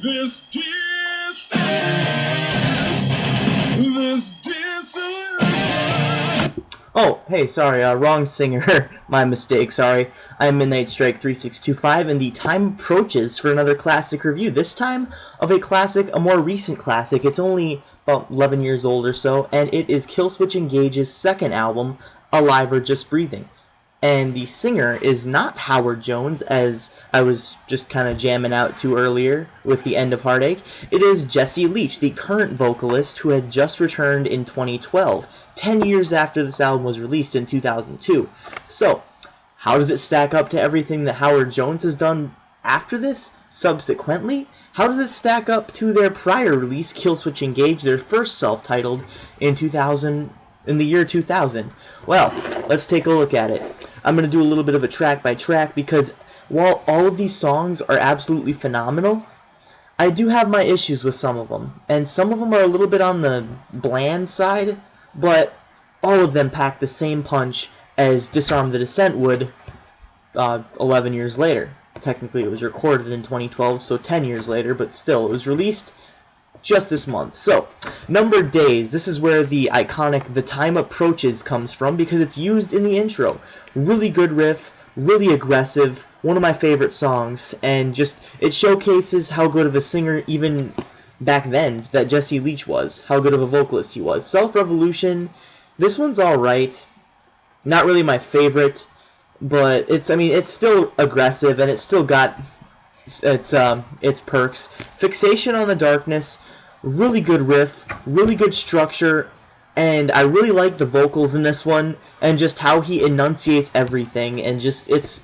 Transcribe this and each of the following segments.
This distance, this dissolution. Oh, hey, sorry, wrong singer. My mistake, sorry. I'm Midnight Strike 3625, and the time approaches for another classic review. This time of a classic, a more recent classic. It's only about 11 years old or so, and it is Killswitch Engage's second album, Alive or Just Breathing. And the singer is not Howard Jones, as I was just kind of jamming out to earlier with the End of Heartache. It is Jesse Leach, the current vocalist who had just returned in 2012, 10 years after this album was released in 2002. So, how does it stack up to everything that Howard Jones has done after this, subsequently? How does it stack up to their prior release, Killswitch Engage, their first self-titled in the year 2000? Well, let's take a look at it. I'm going to do a little bit of a track by track because while all of these songs are absolutely phenomenal, I do have my issues with some of them. And some of them are a little bit on the bland side, but all of them pack the same punch as Disarm the Descent would 11 years later. Technically it was recorded in 2012, so 10 years later, but still, it was released just this month. So, Numbered Days, this is where the iconic The Time Approaches comes from because it's used in the intro. Really good riff, really aggressive, one of my favorite songs, and just, it showcases how good of a singer even back then that Jesse Leach was, how good of a vocalist he was. Self-Revolution, this one's alright, not really my favorite, but it's still aggressive and it's still got its perks. Fixation on the Darkness, really good riff, really good structure, and I really like the vocals in this one and just how he enunciates everything, and just it's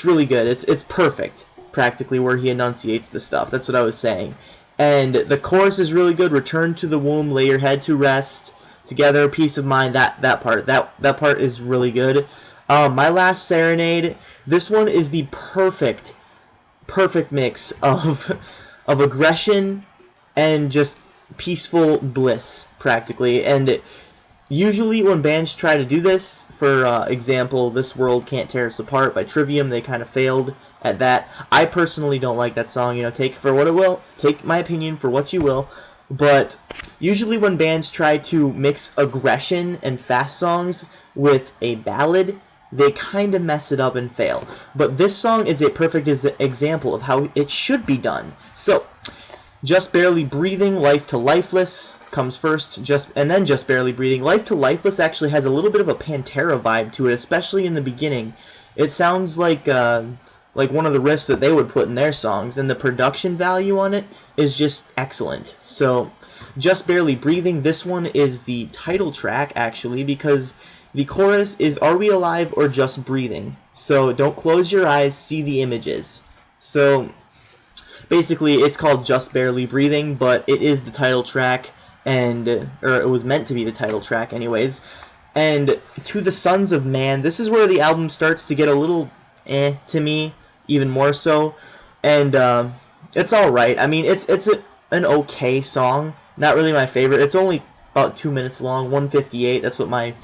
really good. It's perfect practically where he enunciates the stuff. That's what I was saying. And the chorus is really good. Return to the womb, lay your head to rest, together, peace of mind. That part is really good. My Last Serenade, this one is the perfect mix of aggression and just peaceful bliss, practically. And usually when bands try to do this, for example, This World Can't Tear Us Apart by Trivium, they kind of failed at that. I personally don't like that song, take it for what it will, take my opinion for what you will, but usually when bands try to mix aggression and fast songs with a ballad, they kind of mess it up and fail. But this song is a perfect example of how it should be done. So, Just Barely Breathing, Life to Lifeless comes first, and then Just Barely Breathing. Life to Lifeless actually has a little bit of a Pantera vibe to it, especially in the beginning. It sounds like one of the riffs that they would put in their songs, and the production value on it is just excellent. So, Just Barely Breathing, this one is the title track, actually, because the chorus is, are we alive or just breathing? So don't close your eyes, see the images. So basically it's called Just Barely Breathing, but it is the title track, or it was meant to be the title track anyways. And To the Sons of Man, this is where the album starts to get a little to me, even more so. And it's alright. I mean, it's an okay song. Not really my favorite. It's only about 2 minutes long, 1:58. That's what my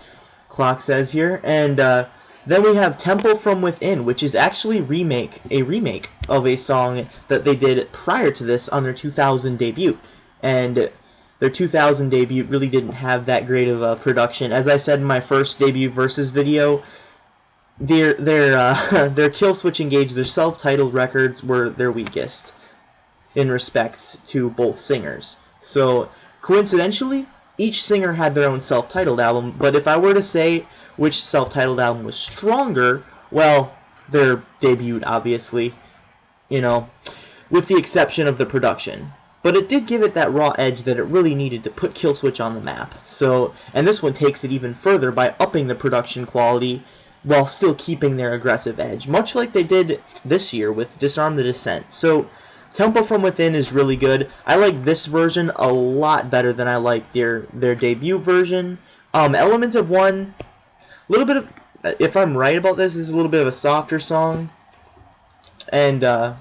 clock says here. And then we have Temple from Within, which is actually a remake of a song that they did prior to this on their 2000 debut. And their 2000 debut really didn't have that great of a production. As I said in my first debut versus video, their Killswitch Engage, their self-titled records were their weakest in respects to both singers. So coincidentally, each singer had their own self-titled album, but if I were to say which self-titled album was stronger, well, their debut, obviously, with the exception of the production. But it did give it that raw edge that it really needed to put Killswitch on the map. So, and this one takes it even further by upping the production quality while still keeping their aggressive edge, much like they did this year with Disarm the Descent. So, Temple from Within is really good. I like this version a lot better than I like their debut version. Element of One, a little bit of, if I'm right about this is a little bit of a softer song. And, I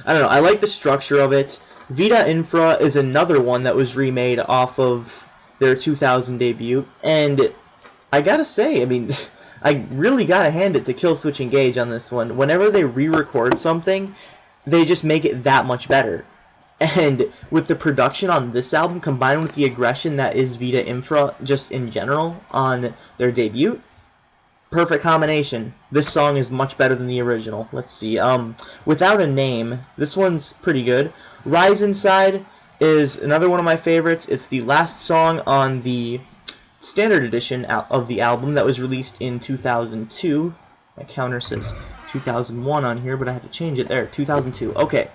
don't know, I like the structure of it. Vita Infra is another one that was remade off of their 2000 debut. And I gotta say, I mean, I really gotta hand it to Killswitch Engage on this one. Whenever they re-record something, they just make it that much better. And with the production on this album combined with the aggression that is Vita Infra just in general on their debut, perfect combination. This song is much better than the original. Let's see. Without a Name, this one's pretty good. Rise Inside is another one of my favorites. It's the last song on the standard edition of the album that was released in 2002. My counter says 2001 on here, but I have to change it there. 2002. Okay.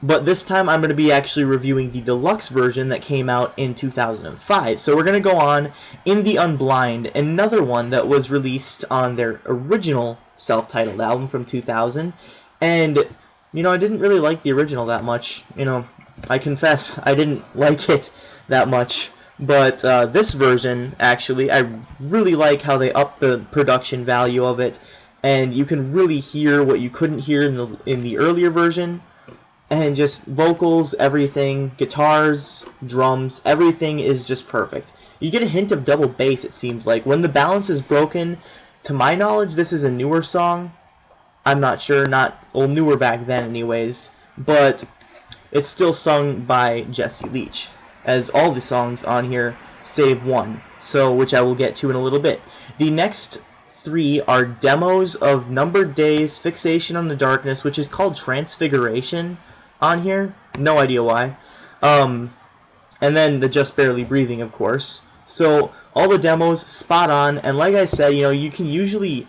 But this time I'm going to be actually reviewing the deluxe version that came out in 2005. So we're going to go on In the Unblind, another one that was released on their original self-titled album from 2000. And, you know, I didn't really like the original that much. You know, I confess, I didn't like it that much. But this version, actually, I really like how they upped the production value of it. And you can really hear what you couldn't hear in the earlier version. And just vocals, everything, guitars, drums, everything is just perfect. You get a hint of double bass, it seems like. When the balance is broken, to my knowledge, this is a newer song. I'm not sure, newer back then anyways. But it's still sung by Jesse Leach, as all the songs on here, save one. So, which I will get to in a little bit. The next 3 are demos of Numbered Days, Fixation on the Darkness, which is called Transfiguration on here. No idea why. And then the Just Barely Breathing, of course. So all the demos spot on, and like I said, you know, you can't usually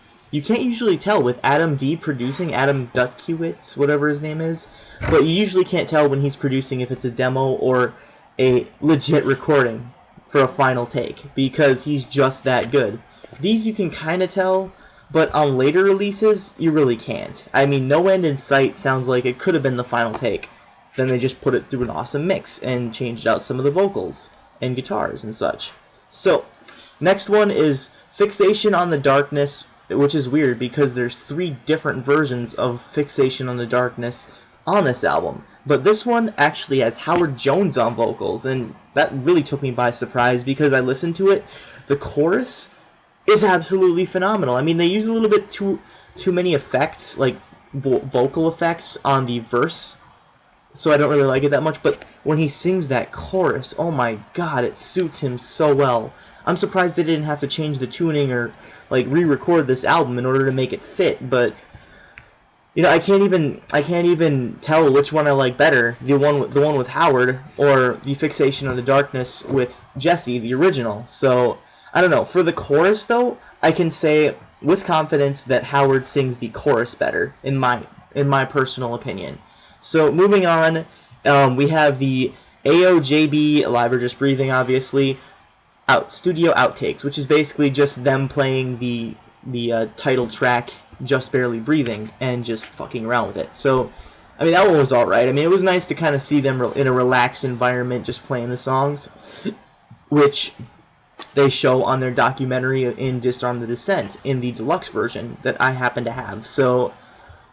tell with Adam D producing, Adam Dutkiewicz, whatever his name is, but you usually can't tell when he's producing if it's a demo or a legit recording for a final take, because he's just that good. These you can kind of tell, but on later releases, you really can't. I mean, No End in Sight sounds like it could have been the final take. Then they just put it through an awesome mix and changed out some of the vocals and guitars and such. So, next one is Fixation on the Darkness, which is weird because there's 3 different versions of Fixation on the Darkness on this album. But this one actually has Howard Jones on vocals, and that really took me by surprise because I listened to it. The chorus is absolutely phenomenal. I mean, they use a little bit too many effects, like vocal effects on the verse, so I don't really like it that much, but when he sings that chorus, oh my god, it suits him so well. I'm surprised they didn't have to change the tuning or like re-record this album in order to make it fit, but you know, I can't even tell which one I like better, the one with Howard or the Fixation on the Darkness with Jesse, the original. So I don't know. For the chorus, though, I can say with confidence that Howard sings the chorus better, in my personal opinion. So moving on, we have the AOJB, Alive or Just Breathing, obviously, studio outtakes, which is basically just them playing the title track, Just Barely Breathing, and just fucking around with it. So, I mean, that one was alright. I mean, it was nice to kind of see them in a relaxed environment just playing the songs, which they show on their documentary in Disarm the Descent in the deluxe version that I happen to have. So,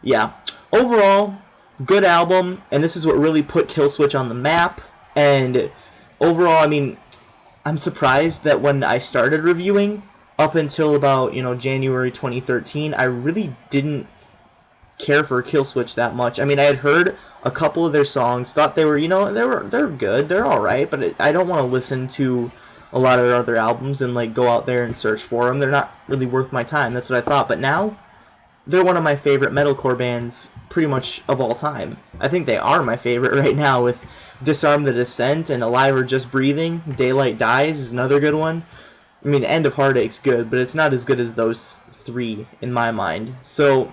yeah. Overall, good album, and this is what really put Killswitch on the map. And overall, I mean, I'm surprised that when I started reviewing, up until about, you know, January 2013, I really didn't care for Killswitch that much. I mean, I had heard a couple of their songs, thought they were, you know, they're good, they're alright, but I don't want to listen to a lot of their other albums and like go out there and search for them. They're not really worth my time. That's what I thought. But now, they're one of my favorite metalcore bands pretty much of all time. I think they are my favorite right now with Disarm the Descent and Alive or Just Breathing. Daylight Dies is another good one. I mean, End of Heartache's good, but it's not as good as those 3 in my mind. So,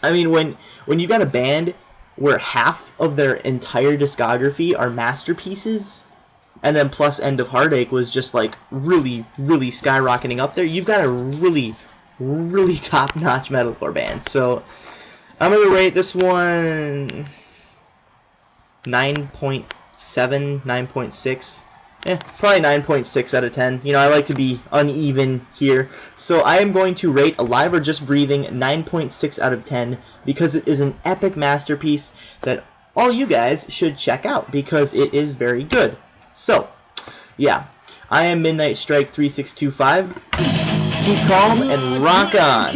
I mean, when you got a band where half of their entire discography are masterpieces, and then plus End of Heartache was just like really, really skyrocketing up there, you've got a really, really top-notch metalcore band. So I'm going to rate this one 9.7, 9.6. Probably 9.6 out of 10. You know, I like to be uneven here. So I am going to rate Alive or Just Breathing 9.6 out of 10 because it is an epic masterpiece that all you guys should check out because it is very good. So, yeah, I am Midnight Strike 3625. Keep calm and rock on.